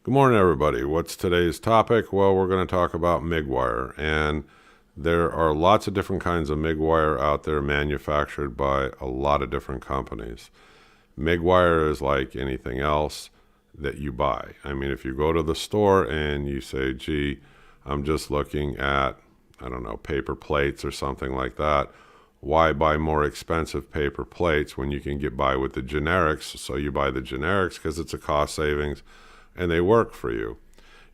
Good morning, everybody. What's today's topic? Well, we're going to talk about MIG wire, and there are lots of different kinds of MIG wire out there manufactured by a lot of different companies. MIG wire is like anything else that you buy. I mean, if you go to the store and you say, gee, I'm just looking at, I don't know, paper plates or something like that, why buy more expensive paper plates when you can get by with the generics? So you buy the generics because it's a cost savings and they work for you.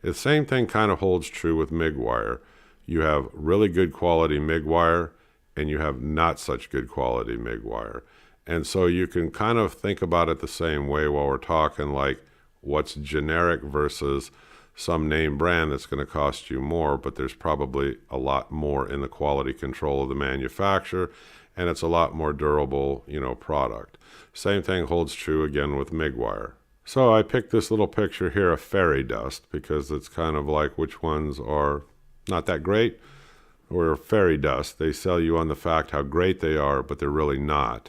The same thing kind of holds true with MIG wire. You have really good quality MIG wire and you have not such good quality MIG wire. And so you can kind of think about it the same way while we're talking, like what's generic versus some name brand that's going to cost you more, but there's probably a lot more in the quality control of the manufacturer, and it's a lot more durable, product. Same thing holds true again with MIG wire. So I picked this little picture here of fairy dust because it's kind of like which ones are not that great or fairy dust. They sell you on the fact how great they are, but they're really not.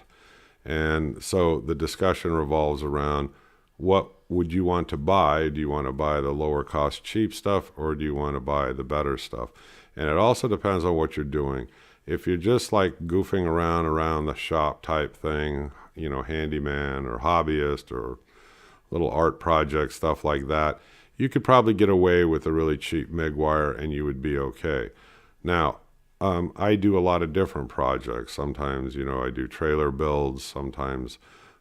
And so the discussion revolves around what would you want to buy? Do you want to buy the lower cost cheap stuff or do you want to buy the better stuff? And it also depends on what you're doing. If you're just like goofing around the shop type thing, handyman or hobbyist or little art project, stuff like that, you could probably get away with a really cheap MIG wire and you would be okay. Now, I do a lot of different projects. Sometimes, I do trailer builds. Sometimes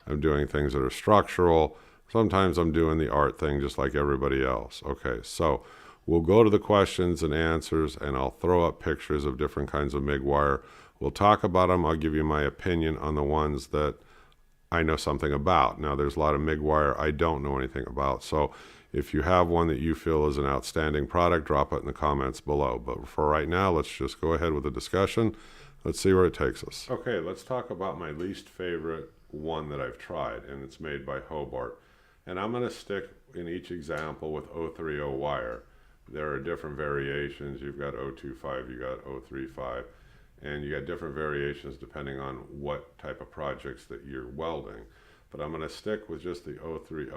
I'm doing things that are structural. Sometimes I'm doing the art thing just like everybody else. Okay, so we'll go to the questions and answers and I'll throw up pictures of different kinds of MIG wire. We'll talk about them. I'll give you my opinion on the ones that I know something about. Now, there's a lot of MIG wire I don't know anything about. So if you have one that you feel is an outstanding product, drop it in the comments below. But for right now, let's just go ahead with the discussion. Let's see where it takes us. Okay, let's talk about my least favorite one that I've tried, and it's made by Hobart. And I'm going to stick in each example with 030 wire. There are different variations. You've got 025, you got 035. And you got different variations depending on what type of projects that you're welding. But I'm going to stick with just the 030.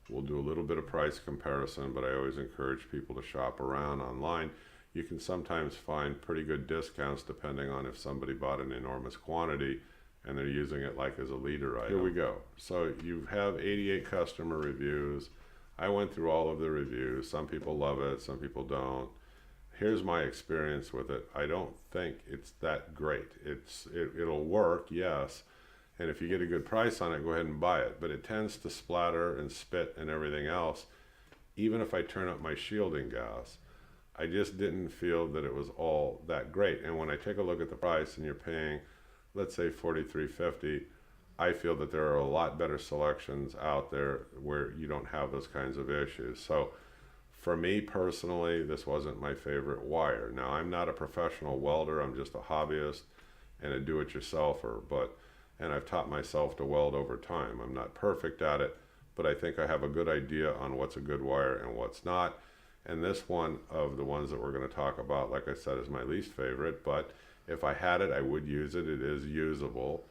We'll do a little bit of price comparison, but I always encourage people to shop around online. You can sometimes find pretty good discounts depending on if somebody bought an enormous quantity and they're using it like as a leader item. Here we go. So you have 88 customer reviews. I went through all of the reviews. Some people love it, some people don't. Here's my experience with it. I don't think it's that great. It'll work, yes. And if you get a good price on it, go ahead and buy it. But it tends to splatter and spit and everything else. Even if I turn up my shielding gas, I just didn't feel that it was all that great. And when I take a look at the price and you're paying, let's say $43.50, I feel that there are a lot better selections out there where you don't have those kinds of issues. So for me personally, this wasn't my favorite wire. Now, I'm not a professional welder. I'm just a hobbyist and a do-it-yourselfer. And I've taught myself to weld over time. I'm not perfect at it, but I think I have a good idea on what's a good wire and what's not. And this one of the ones that we're going to talk about, like I said, is my least favorite. But if I had it, I would use it. It is usable.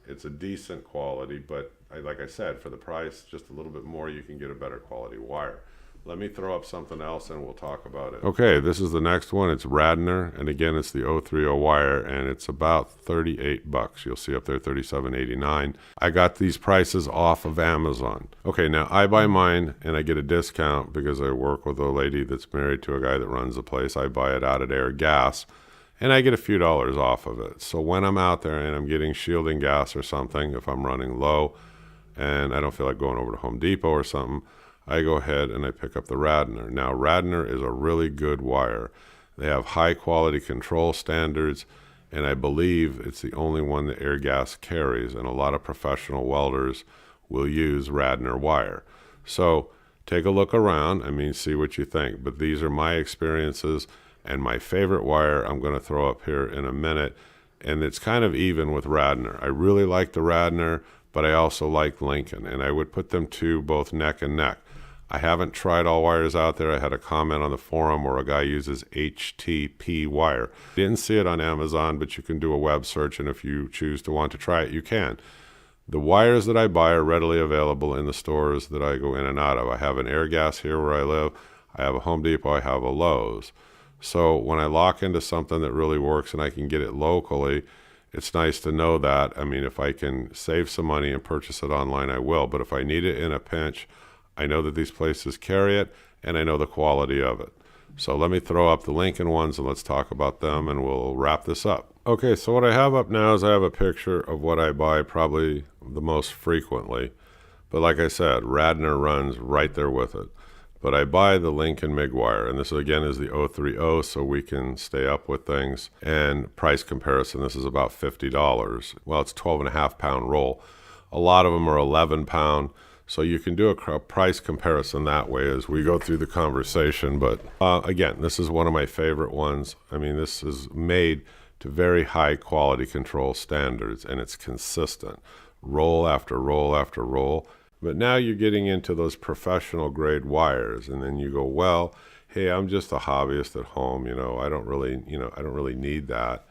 It's a decent quality, but like I said, for the price, just a little bit more, you can get a better quality wire. Let me throw up something else and we'll talk about it. Okay, this is the next one. It's Radner, and again, it's the 030 wire, and it's about 38 bucks. You'll see up there $37.89. I got these prices off of Amazon. Okay, now I buy mine and I get a discount because I work with a lady that's married to a guy that runs the place. I buy it out at Air Gas, and I get a few dollars off of it. So when I'm out there and I'm getting shielding gas or something, if I'm running low and I don't feel like going over to Home Depot or something, I go ahead and I pick up the Radner. Now, Radner is a really good wire. They have high quality control standards, and I believe it's the only one that Air Gas carries, and a lot of professional welders will use Radner wire. So take a look around, see what you think. But these are my experiences, and my favorite wire I'm going to throw up here in a minute, and it's kind of even with Radner. I really like the Radner, but I also like Lincoln, and I would put them two both neck and neck. I haven't tried all wires out there. I had a comment on the forum where a guy uses HTP wire. Didn't see it on Amazon, but you can do a web search, and if you choose to want to try it, you can. The wires that I buy are readily available in the stores that I go in and out of. I have an Air Gas here where I live. I have a Home Depot. I have a Lowe's. So when I lock into something that really works and I can get it locally, it's nice to know that. I mean, if I can save some money and purchase it online, I will. But if I need it in a pinch, I know that these places carry it and I know the quality of it. So let me throw up the Lincoln ones and let's talk about them and we'll wrap this up. Okay, so what I have up now is I have a picture of what I buy probably the most frequently. But like I said, Radner runs right there with it. But I buy the Lincoln MIG wire, and this again is the 030, so we can stay up with things. And price comparison, this is about $50. Well, it's 12.5-pound roll. A lot of them are 11-pound. So you can do a price comparison that way as we go through the conversation. But again, this is one of my favorite ones. I mean, this is made to very high quality control standards, and it's consistent, roll after roll after roll. But now you're getting into those professional grade wires, and then you go, well, hey, I'm just a hobbyist at home, I don't really need that.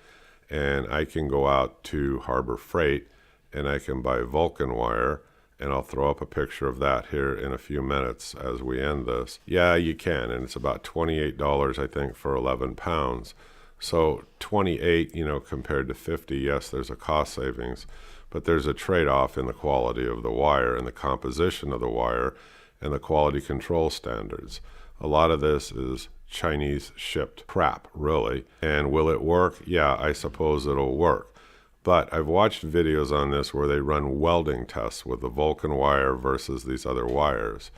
And I can go out to Harbor Freight and I can buy Vulcan wire, and I'll throw up a picture of that here in a few minutes as we end this. Yeah, you can, and it's about $28, I think, for 11 pounds. So 28, compared to 50, yes, there's a cost savings, but there's a trade-off in the quality of the wire and the composition of the wire and the quality control standards. A lot of this is Chinese shipped crap, really. And will it work? Yeah, I suppose it'll work. But I've watched videos on this where they run welding tests with the Vulcan wire versus these other wires.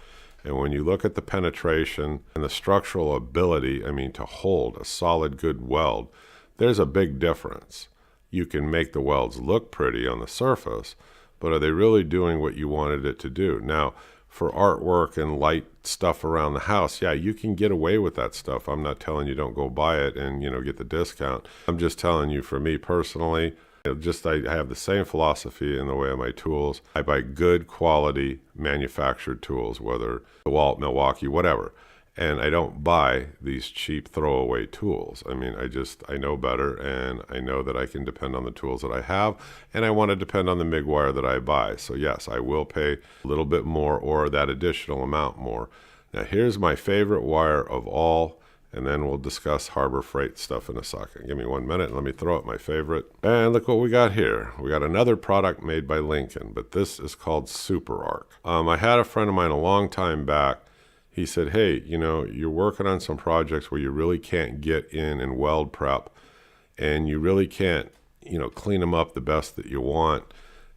And when you look at the penetration and the structural ability, to hold a solid, good weld, there's a big difference. You can make the welds look pretty on the surface, but are they really doing what you wanted it to do? Now, for artwork and light stuff around the house, yeah, you can get away with that stuff. I'm not telling you don't go buy it and, get the discount. I'm just telling you, for me personally, I have the same philosophy in the way of my tools. I buy good quality manufactured tools, whether DeWalt, Milwaukee, whatever. And I don't buy these cheap throwaway tools. I know better, and I know that I can depend on the tools that I have, and I want to depend on the MIG wire that I buy. So yes, I will pay a little bit more or that additional amount more. Now here's my favorite wire of all, and then we'll discuss Harbor Freight stuff in a second. Give me 1 minute and let me throw up my favorite. And look what we got here. We got another product made by Lincoln, but this is called Super Arc. I had a friend of mine a long time back. He said, hey, you're working on some projects where you really can't get in and weld prep, and you really can't, clean them up the best that you want.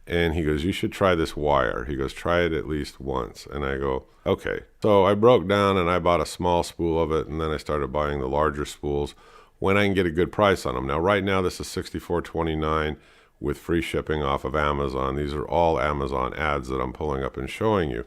And he goes, you should try this wire. He goes, try it at least once. And I go, okay. So I broke down and I bought a small spool of it, and then I started buying the larger spools when I can get a good price on them. Now, right now, this is $64.29 with free shipping off of Amazon. These are all Amazon ads that I'm pulling up and showing you.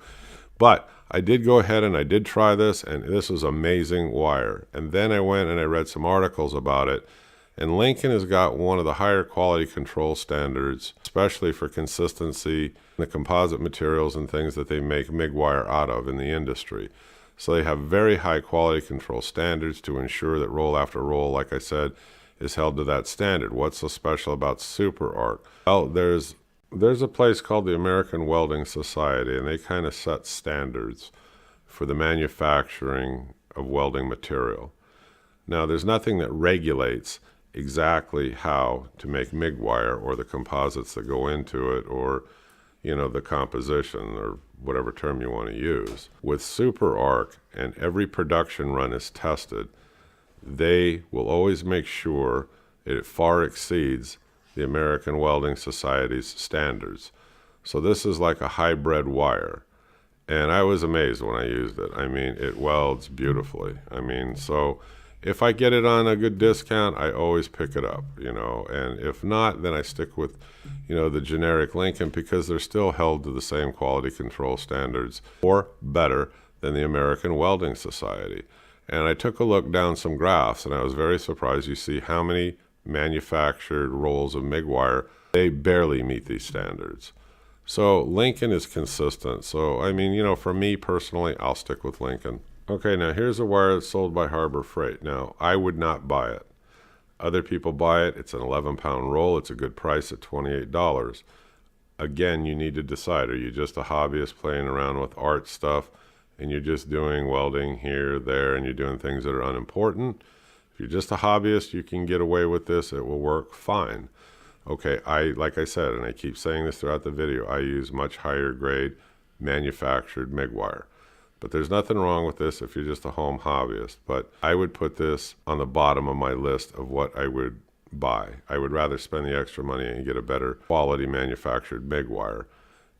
But I did go ahead and I did try this, and this was amazing wire. And then I went and I read some articles about it. And Lincoln has got one of the higher quality control standards, especially for consistency in the composite materials and things that they make MIG wire out of in the industry. So they have very high quality control standards to ensure that roll after roll, like I said, is held to that standard. What's so special about Super Arc? Well, there's a place called the American Welding Society, and they kind of set standards for the manufacturing of welding material. Now, there's nothing that regulates exactly how to make MIG wire or the composites that go into it, or the composition, or whatever term you want to use. With Super Arc, and every production run is tested, they will always make sure it far exceeds the American Welding Society's standards. So this is like a hybrid wire, and I was amazed when I used it. It welds beautifully. So if I get it on a good discount, I always pick it up, and if not, then I stick with, the generic Lincoln, because they're still held to the same quality control standards, or better than the American Welding Society. And I took a look down some graphs, and I was very surprised. You see how many manufactured rolls of MIG wire, they barely meet these standards. So Lincoln is consistent. So, for me personally, I'll stick with Lincoln. Okay, now here's a wire that's sold by Harbor Freight. Now, I would not buy it. Other people buy it. It's an 11-pound roll. It's a good price at $28. again, you need to decide, are you just a hobbyist playing around with art stuff and you're just doing welding here, there, and you're doing things that are unimportant? If you're just a hobbyist, you can get away with this. It will work fine. Okay, like I said, and I keep saying this throughout the video, I use much higher grade manufactured MIG wire. But there's nothing wrong with this if you're just a home hobbyist. But I would put this on the bottom of my list of what I would buy. I would rather spend the extra money and get a better quality manufactured MIG wire.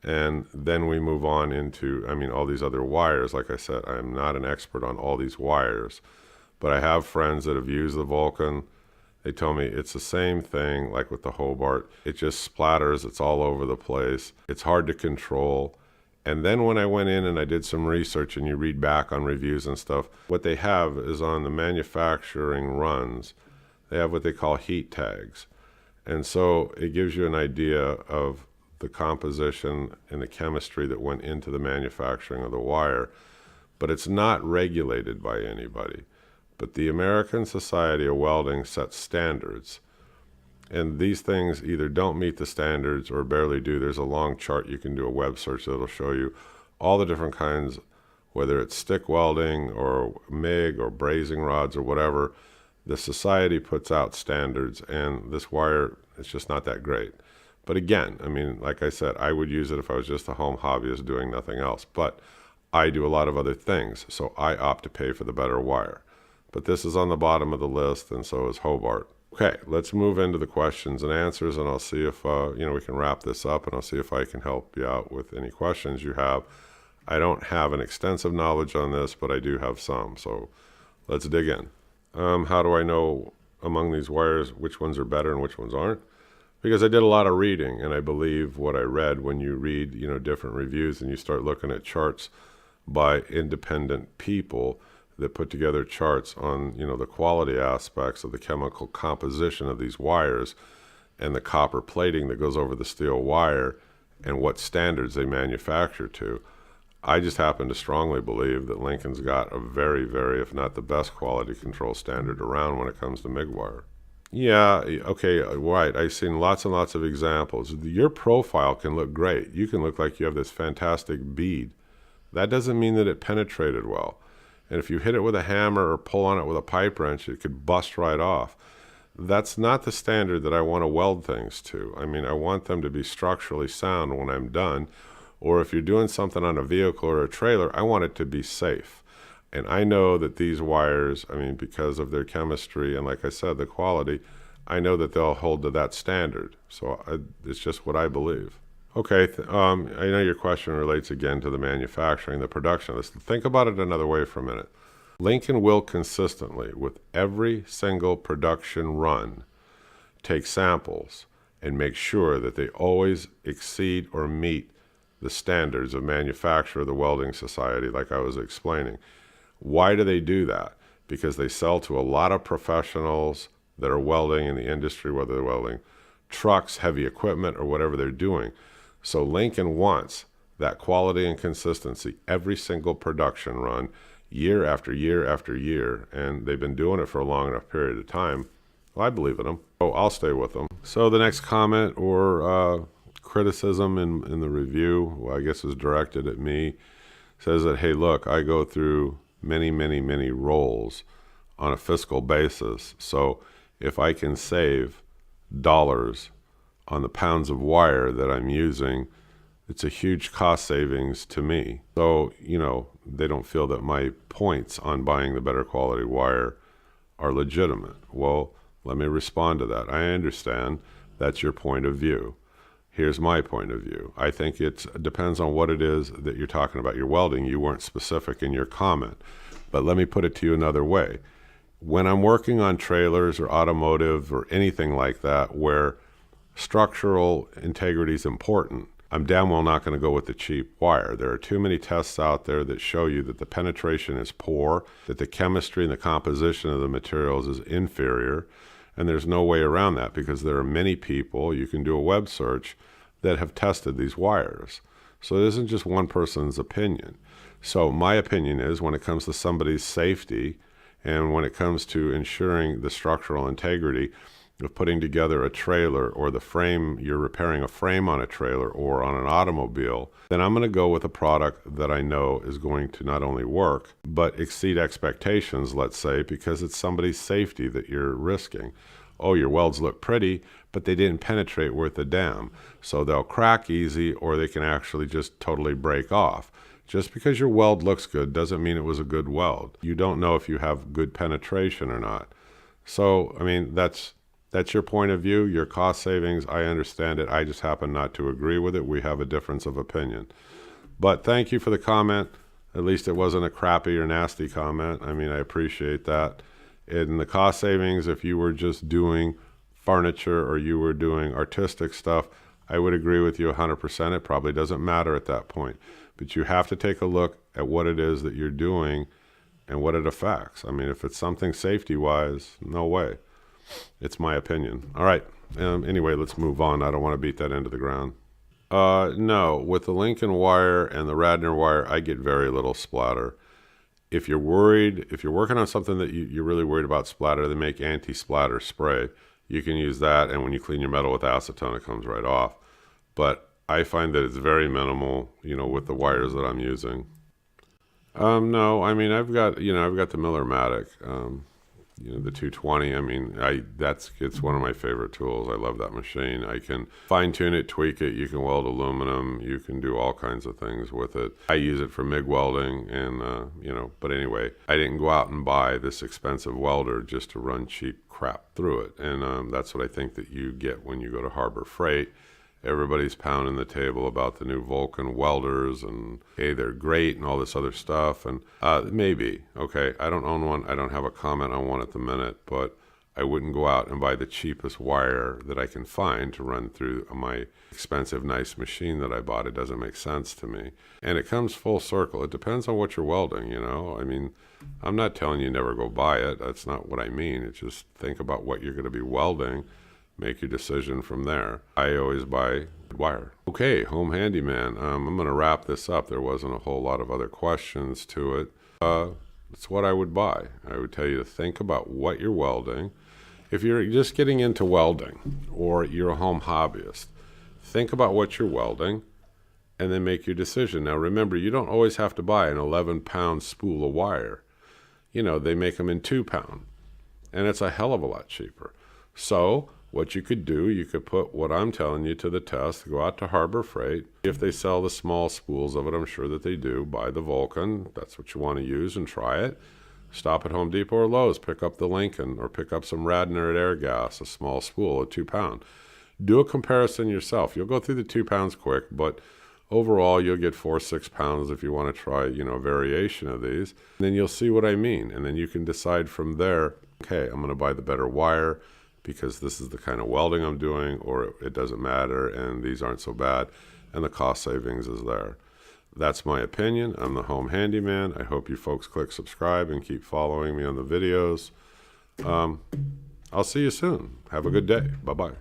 And then we move on into, all these other wires. Like I said, I'm not an expert on all these wires, but I have friends that have used the Vulcan. They tell me it's the same thing like with the Hobart. It just splatters, it's all over the place. It's hard to control. And then when I went in and I did some research, and you read back on reviews and stuff, what they have is on the manufacturing runs, they have what they call heat tags. And so it gives you an idea of the composition and the chemistry that went into the manufacturing of the wire. But it's not regulated by anybody. But the American Society of Welding sets standards. And these things either don't meet the standards or barely do. There's a long chart. You can do a web search that'll show you all the different kinds, whether it's stick welding or MIG or brazing rods or whatever. The society puts out standards, and this wire, it's just not that great. But again, like I said, I would use it if I was just a home hobbyist doing nothing else. But I do a lot of other things, so I opt to pay for the better wire. But this is on the bottom of the list, and so is Hobart. Okay, let's move into the questions and answers, and I'll see if we can wrap this up, and I'll see if I can help you out with any questions you have. I don't have an extensive knowledge on this, but I do have some, so let's dig in. How do I know among these wires which ones are better and which ones aren't? Because I did a lot of reading, and I believe what I read. When you read different reviews and you start looking at charts by independent people that put together charts on the quality aspects of the chemical composition of these wires and the copper plating that goes over the steel wire and what standards they manufacture to, I just happen to strongly believe that Lincoln's got a very, very, if not the best quality control standard around when it comes to MIG wire. Yeah, okay, right. I've seen lots and lots of examples. Your profile can look great. You can look like you have this fantastic bead. That doesn't mean that it penetrated well. And if you hit it with a hammer or pull on it with a pipe wrench, it could bust right off. That's not the standard that I want to weld things to. I want them to be structurally sound when I'm done. Or if you're doing something on a vehicle or a trailer, I want it to be safe. And I know that these wires, because of their chemistry and, like I said, the quality, I know that they'll hold to that standard. So it's just what I believe. Okay, I know your question relates again to the manufacturing, the production of this. Think about it another way for a minute. Lincoln will consistently, with every single production run, take samples and make sure that they always exceed or meet the standards of manufacture of the Welding Society, like I was explaining. Why do they do that? Because they sell to a lot of professionals that are welding in the industry, whether they're welding trucks, heavy equipment, or whatever they're doing. So Lincoln wants that quality and consistency every single production run, year after year after year, and they've been doing it for a long enough period of time. Well, I believe in them. Oh, I'll stay with them. So the next comment or criticism in the review, well, I guess is directed at me, says that, hey, look, I go through many, many, many rolls on a fiscal basis. So if I can save dollars on the pounds of wire that I'm using, it's a huge cost savings to me. So, they don't feel that my points on buying the better quality wire are legitimate. Well, let me respond to that. I understand that's your point of view. Here's my point of view. I think it depends on what it is that you're talking about. Your welding, you weren't specific in your comment. But let me put it to you another way. When I'm working on trailers or automotive or anything like that where structural integrity is important, I'm damn well not going to go with the cheap wire. There are too many tests out there that show you that the penetration is poor, that the chemistry and the composition of the materials is inferior, and there's no way around that because there are many people, you can do a web search, that have tested these wires. So it isn't just one person's opinion. So my opinion is when it comes to somebody's safety and when it comes to ensuring the structural integrity, of putting together a trailer, or the frame, you're repairing a frame on a trailer or on an automobile, then I'm going to go with a product that I know is going to not only work, but exceed expectations, let's say, because it's somebody's safety that you're risking. Oh, your welds look pretty, but they didn't penetrate worth a damn. So they'll crack easy, or they can actually just totally break off. Just because your weld looks good doesn't mean it was a good weld. You don't know if you have good penetration or not. So, I mean, that's your point of view, your cost savings. I understand it. I just happen not to agree with it. We have a difference of opinion. But thank you for the comment. At least it wasn't a crappy or nasty comment. I mean, I appreciate that. In the cost savings, if you were just doing furniture or you were doing artistic stuff, I would agree with you 100%. It probably doesn't matter at that point. But you have to take a look at what it is that you're doing and what it affects. I mean, if it's something safety-wise, no way. It's my opinion. All right. Anyway, let's move on. I don't want to beat that into the ground. No, with the Lincoln wire and the Radner wire, I get very little splatter. If you're worried, if you're working on something that you're really worried about splatter, they make anti-splatter spray. You can use that, and when you clean your metal with acetone, it comes right off. But I find that it's very minimal, with the wires that I'm using. No, I mean, I've got the Miller Matic, the 220. I mean, it's one of my favorite tools. I love that machine. I can fine tune it, tweak it. You can weld aluminum. You can do all kinds of things with it. I use it for MIG welding, and but anyway, I didn't go out and buy this expensive welder just to run cheap crap through it. And that's what I think that you get when you go to Harbor Freight. Everybody's pounding the table about the new Vulcan welders, and hey, they're great and all this other stuff. And maybe, okay, I don't own one. I don't have a comment on one at the minute, but I wouldn't go out and buy the cheapest wire that I can find to run through my expensive, nice machine that I bought. It doesn't make sense to me. And it comes full circle. It depends on what you're welding, I mean, I'm not telling you never go buy it. That's not what I mean. It's just think about what you're going to be welding. Make your decision from there. I always buy wire. Okay, home handyman. I'm going to wrap this up. There wasn't a whole lot of other questions to it. It's what I would buy. I would tell you to think about what you're welding. If you're just getting into welding or you're a home hobbyist, think about what you're welding and then make your decision. Now remember, you don't always have to buy an 11-pound spool of wire. They make them in 2-pound, and it's a hell of a lot cheaper. So what you could do, you could put what I'm telling you to the test. Go out to Harbor Freight. If they sell the small spools of it, I'm sure that they do. Buy the Vulcan. That's what you want to use, and try it. Stop at Home Depot or Lowe's. Pick up the Lincoln, or pick up some Radner at Airgas, a small spool, a 2-pound. Do a comparison yourself. You'll go through the 2 pounds quick, but overall you'll get 4 or 6 pounds if you want to try, a variation of these. And then you'll see what I mean. And then you can decide from there, okay, I'm going to buy the better wire, because this is the kind of welding I'm doing, or it doesn't matter, and these aren't so bad, and the cost savings is there. That's my opinion. I'm the home handyman. I hope you folks click subscribe and keep following me on the videos. I'll see you soon. Have a good day. Bye-bye.